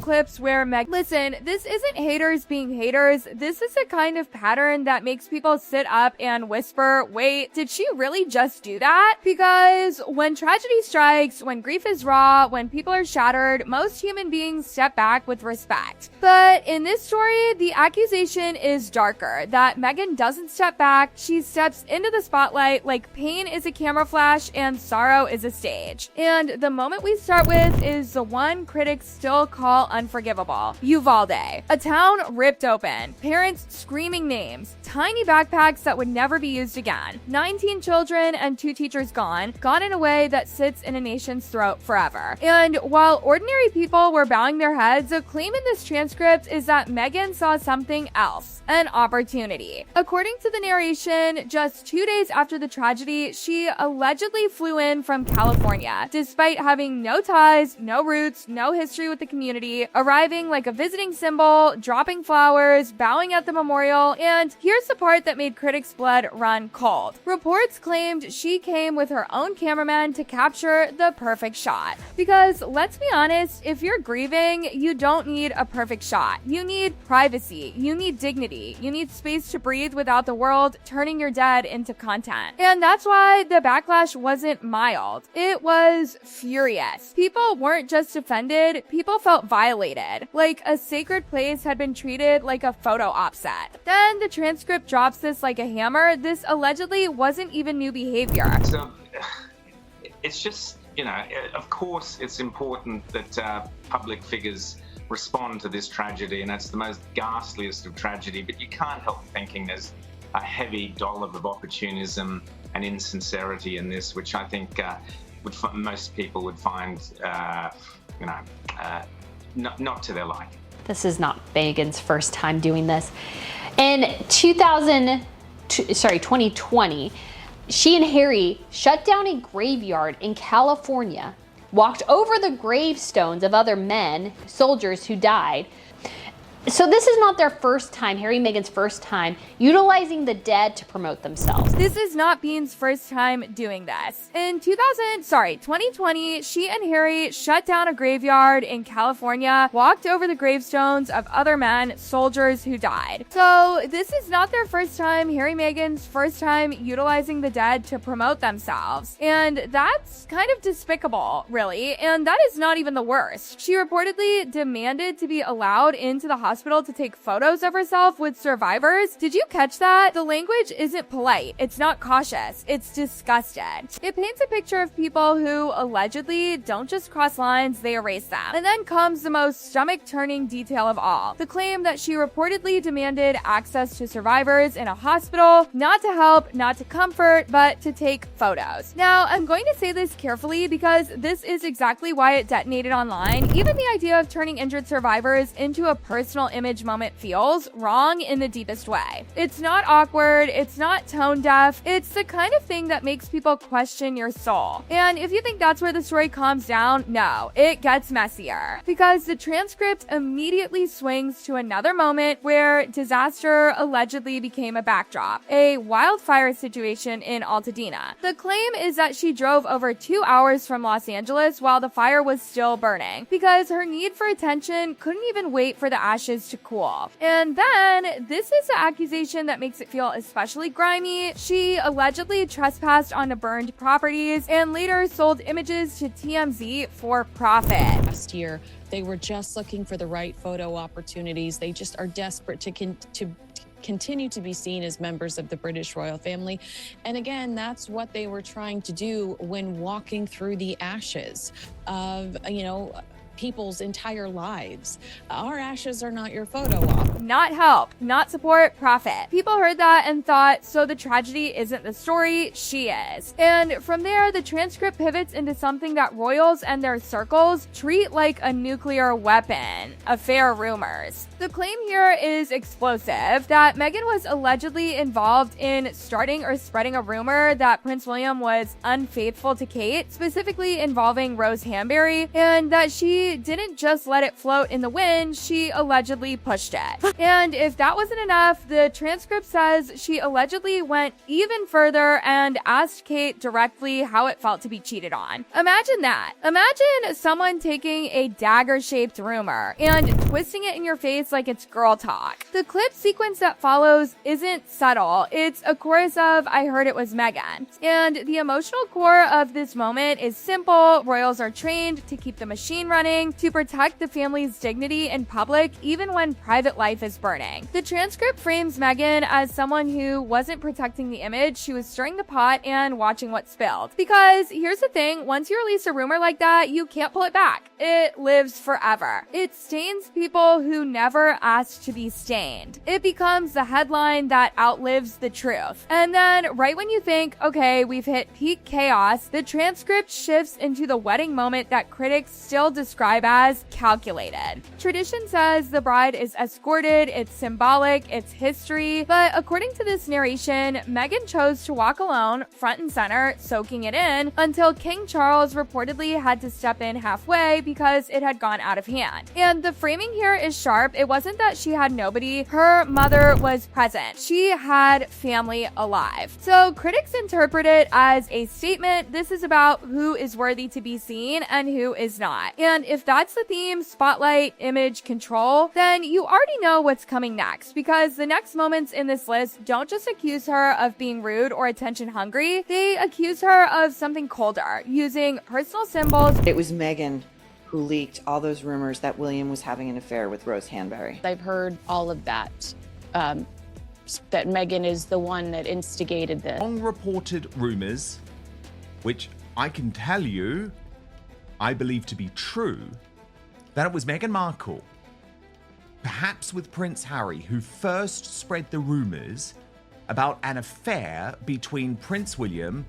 clips where listen, this isn't haters being haters. This is a kind of pattern that makes people sit up and whisper, wait, did she really just do that? Because when tragedy strikes, when grief is raw, when people are shattered, most human beings step back with respect. But in this story, the accusation is darker, that Meghan doesn't step back, she steps into the spotlight like pain is a camera flash and sorrow is a stage. And the moment we start with is the one critics still call unforgivable: Uvalde. A town ripped open, parents screaming names, tiny backpacks that would never be used again, 19 children and 2 teachers gone in a way that sits in a nation's throat forever. And while ordinary people were bowing their heads, a claim in this transcript is that Meghan saw something else, an opportunity. According to the narration, just 2 days after the tragedy, she allegedly flew in from California, despite having no ties, no roots, no history with the community, arriving like a visiting symbol, dropping flowers, bowing at the memorial, and here's the part that made critics' blood run cold. Reports claimed she came with her own cameraman to capture the perfect shot. Because let's be honest, if you're grieving, you don't need a perfect shot. You need privacy, you need dignity, you need space to breathe without the world turning your dead into content. And that's why the backlash wasn't mild. It was furious. People weren't just offended, people felt violated, like a sacred place had been treated like a photo op set. Then the transcript drops this like a hammer. This allegedly wasn't even new behavior. So it's just, of course it's important that public figures respond to this tragedy, and that's the most ghastliest of tragedy, but you can't help thinking there's a heavy dollop of opportunism and insincerity in this, which I think most people would find, not to their liking. This is not Meghan's first time doing this. In 2020, she and Harry shut down a graveyard in California, walked over the gravestones of other men, soldiers who died. So this is not their first time, Harry and Meghan's first time, utilizing the dead to promote themselves. This is not Bean's first time doing this. In 2020, she and Harry shut down a graveyard in California, walked over the gravestones of other men, soldiers who died. So this is not their first time, Harry and Meghan's first time utilizing the dead to promote themselves. And that's kind of despicable, really. And that is not even the worst. She reportedly demanded to be allowed into the hospital to take photos of herself with survivors. Did you catch that? The language isn't polite. It's not cautious. It's disgusted. It paints a picture of people who allegedly don't just cross lines, they erase them. And then comes the most stomach-turning detail of all. The claim that she reportedly demanded access to survivors in a hospital, not to help, not to comfort, but to take photos. Now, I'm going to say this carefully because this is exactly why it detonated online. Even the idea of turning injured survivors into a personal image moment feels wrong in the deepest way. It's not awkward, it's not tone deaf, it's the kind of thing that makes people question your soul. And if you think that's where the story calms down, no, it gets messier. Because the transcript immediately swings to another moment where disaster allegedly became a backdrop, a wildfire situation in Altadena. The claim is that she drove over 2 hours from Los Angeles while the fire was still burning, because her need for attention couldn't even wait for the ashes to cool. And then, this is an accusation that makes it feel especially grimy. She allegedly trespassed onto burned properties and later sold images to TMZ for profit. Last year, they were just looking for the right photo opportunities. They just are desperate to continue to be seen as members of the British royal family. And again, that's what they were trying to do when walking through the ashes of, people's entire lives. Our ashes are not your photo op. Not help, not support, profit. People heard that and thought, so the tragedy isn't the story, she is. And from there, the transcript pivots into something that royals and their circles treat like a nuclear weapon: affair rumors. The claim here is explosive, that Meghan was allegedly involved in starting or spreading a rumor that Prince William was unfaithful to Kate, specifically involving Rose Hanbury, and that she she didn't just let it float in the wind, she allegedly pushed it. And if that wasn't enough, the transcript says she allegedly went even further and asked Kate directly how it felt to be cheated on. Imagine that. Imagine someone taking a dagger-shaped rumor and twisting it in your face like it's girl talk. The clip sequence that follows isn't subtle. It's a chorus of "I heard it was Meghan." And the emotional core of this moment is simple. Royals are trained to keep the machine running, to protect the family's dignity in public, even when private life is burning. The transcript frames Meghan as someone who wasn't protecting the image, she was stirring the pot and watching what spilled. Because here's the thing, once you release a rumor like that, you can't pull it back. It lives forever. It stains people who never asked to be stained. It becomes the headline that outlives the truth. And then right when you think, okay, we've hit peak chaos, the transcript shifts into the wedding moment that critics still describe as calculated. Tradition says the bride is escorted, it's symbolic, it's history, but according to this narration, Meghan chose to walk alone, front and center, soaking it in, until King Charles reportedly had to step in halfway because it had gone out of hand. And the framing here is sharp. It wasn't that she had nobody, her mother was present. She had family alive. So critics interpret it as a statement. This is about who is worthy to be seen and who is not. And if that's the theme, spotlight, image, control, then you already know what's coming next, because the next moments in this list don't just accuse her of being rude or attention hungry, they accuse her of something colder, using personal symbols. It was Meghan who leaked all those rumors that William was having an affair with Rose Hanbury. I've heard all of that, that Meghan is the one that instigated this. Long-reported rumors, which I can tell you, I believe to be true, that it was Meghan Markle, perhaps with Prince Harry, who first spread the rumors about an affair between Prince William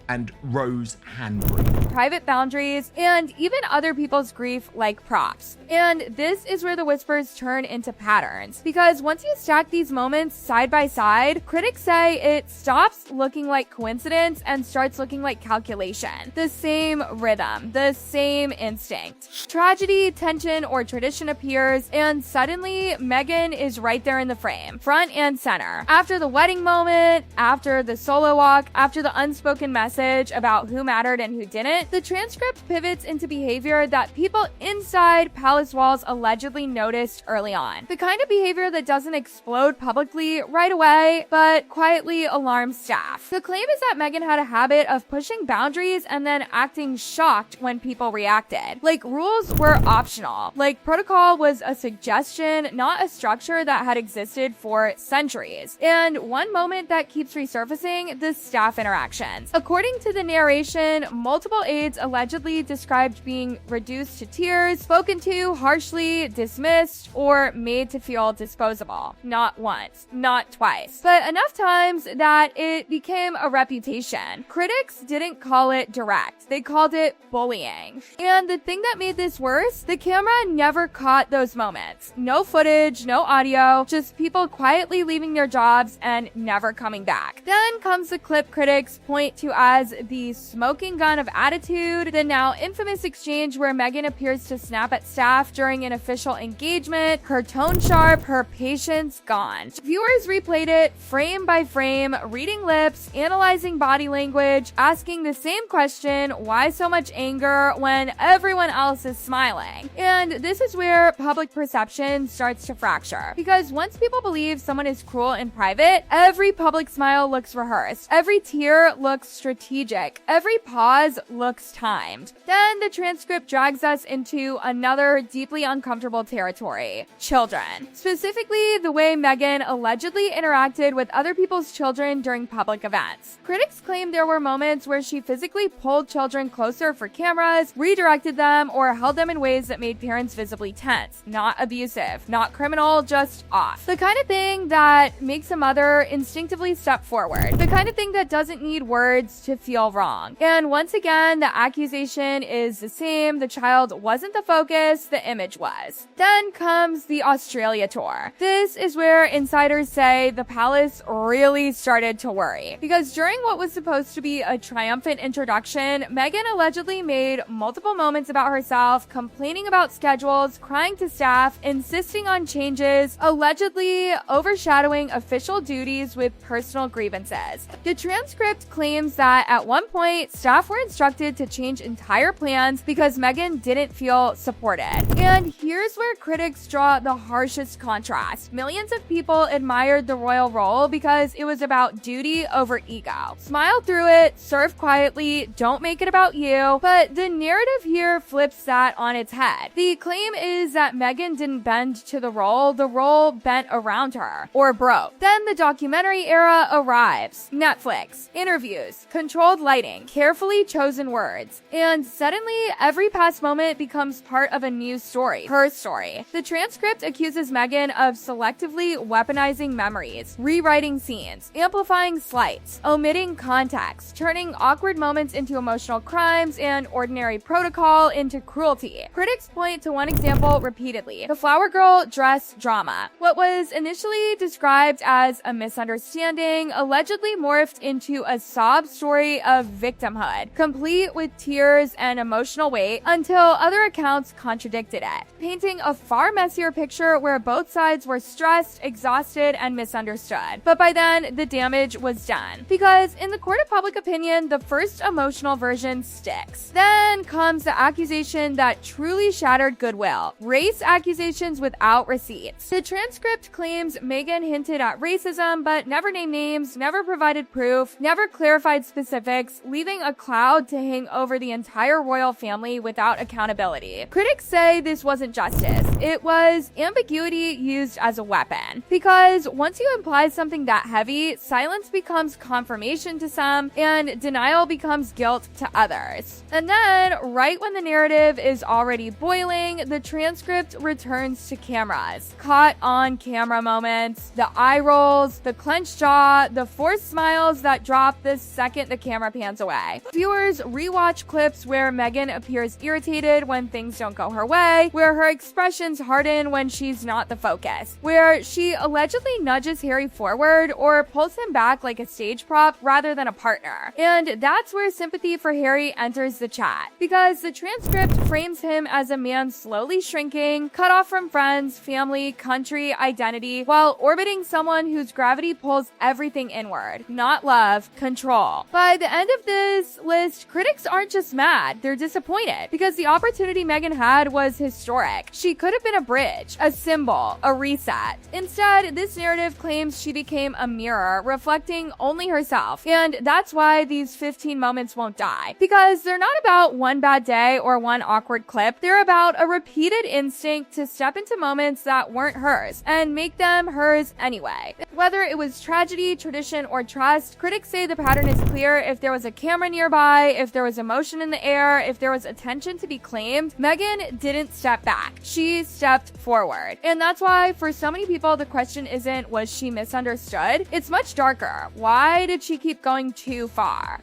and Rose Hanbury. Private boundaries, and even other people's grief like props. And this is where the whispers turn into patterns. Because once you stack these moments side by side, critics say it stops looking like coincidence and starts looking like calculation. The same rhythm, the same instinct. Tragedy, tension, or tradition appears, and suddenly Meghan is right there in the frame, front and center. After the wedding moment, after the solo walk, after the unspoken message about who mattered and who didn't, the transcript pivots into behavior that people inside palace walls allegedly noticed early on. The kind of behavior that doesn't explode publicly right away, but quietly alarms staff. The claim is that Meghan had a habit of pushing boundaries and then acting shocked when people reacted. Like rules were optional. Like protocol was a suggestion, not a structure that had existed for centuries. And one moment that keeps resurfacing, the staff interactions. According to the narration, multiple aides allegedly described being reduced to tears, spoken to harshly, dismissed, or made to feel disposable. Not once, not twice, but enough times that it became a reputation. Critics didn't call it direct, they called it bullying. And the thing that made this worse, the camera never caught those moments. No footage, no audio, just people quietly leaving their jobs and never coming back. Then comes the clip critics point to as the smoking gun of attitude, the now infamous exchange where Meghan appears to snap at staff during an official engagement, her tone sharp, her patience gone. Viewers replayed it frame by frame, reading lips, analyzing body language, asking the same question, why so much anger when everyone else is smiling? And this is where public perception starts to fracture. Because once people believe someone is cruel in private, every public smile looks rehearsed, every tear looks strategic, every pause looks timed. Then the transcript drags us into another deeply uncomfortable territory: children. Specifically, the way Meghan allegedly interacted with other people's children during public events. Critics claim there were moments where she physically pulled children closer for cameras, redirected them, or held them in ways that made parents visibly tense. Not abusive, not criminal, just off. The kind of thing that makes a mother instinctively step forward. The kind of thing that doesn't need words to to feel wrong. And once again, the accusation is the same. The child wasn't the focus, the image was. Then comes the Australia tour. This is where insiders say the palace really started to worry, because during what was supposed to be a triumphant introduction, Meghan allegedly made multiple moments about herself, complaining about schedules, crying to staff, insisting on changes, allegedly overshadowing official duties with personal grievances. The transcript claims that at one point, staff were instructed to change entire plans because Meghan didn't feel supported. And here's where critics draw the harshest contrast. Millions of people admired the royal role because it was about duty over ego. Smile through it, serve quietly, don't make it about you. But the narrative here flips that on its head. The claim is that Meghan didn't bend to the role bent around her, or broke. Then the documentary era arrives. Netflix, interviews, controlled lighting, carefully chosen words. And suddenly, every past moment becomes part of a new story, her story. The transcript accuses Meghan of selectively weaponizing memories, rewriting scenes, amplifying slights, omitting context, turning awkward moments into emotional crimes, and ordinary protocol into cruelty. Critics point to one example repeatedly: the flower girl dress drama. What was initially described as a misunderstanding allegedly morphed into a sob story of victimhood, complete with tears and emotional weight, until other accounts contradicted it, painting a far messier picture where both sides were stressed, exhausted, and misunderstood. But by then, the damage was done, because in the court of public opinion, the first emotional version sticks. Then comes the accusation that truly shattered goodwill: race accusations without receipts. The transcript claims Meghan hinted at racism, but never named names, never provided proof, never clarified specifics, leaving a cloud to hang over the entire royal family without accountability. Critics say this wasn't justice. It was ambiguity used as a weapon. Because once you imply something that heavy, silence becomes confirmation to some, and denial becomes guilt to others. And then, right when the narrative is already boiling, the transcript returns to cameras. Caught on camera moments, the eye rolls, the clenched jaw, the forced smiles that drop the second the camera pans away. Viewers rewatch clips where Meghan appears irritated when things don't go her way, where her expressions harden when she's not the focus, where she allegedly nudges Harry forward or pulls him back like a stage prop rather than a partner. And that's where sympathy for Harry enters the chat, because the transcript frames him as a man slowly shrinking, cut off from friends, family, country, identity, while orbiting someone whose gravity pulls everything inward. Not love, control. By the end of this list, critics aren't just mad, they're disappointed, because the opportunity Meghan had was historic. She could have been a bridge, a symbol, a reset. Instead, this narrative claims she became a mirror, reflecting only herself. And that's why these 15 moments won't die, because they're not about one bad day or one awkward clip. They're about a repeated instinct to step into moments that weren't hers and make them hers anyway. Whether it was tragedy, tradition, or trust, critics say the pattern is clear. If there was a camera nearby, if there was emotion in the air, if there was attention to be claimed, Meghan didn't step back. She stepped forward. And that's why, for so many people, the question isn't, was she misunderstood? It's much darker. Why did she keep going too far?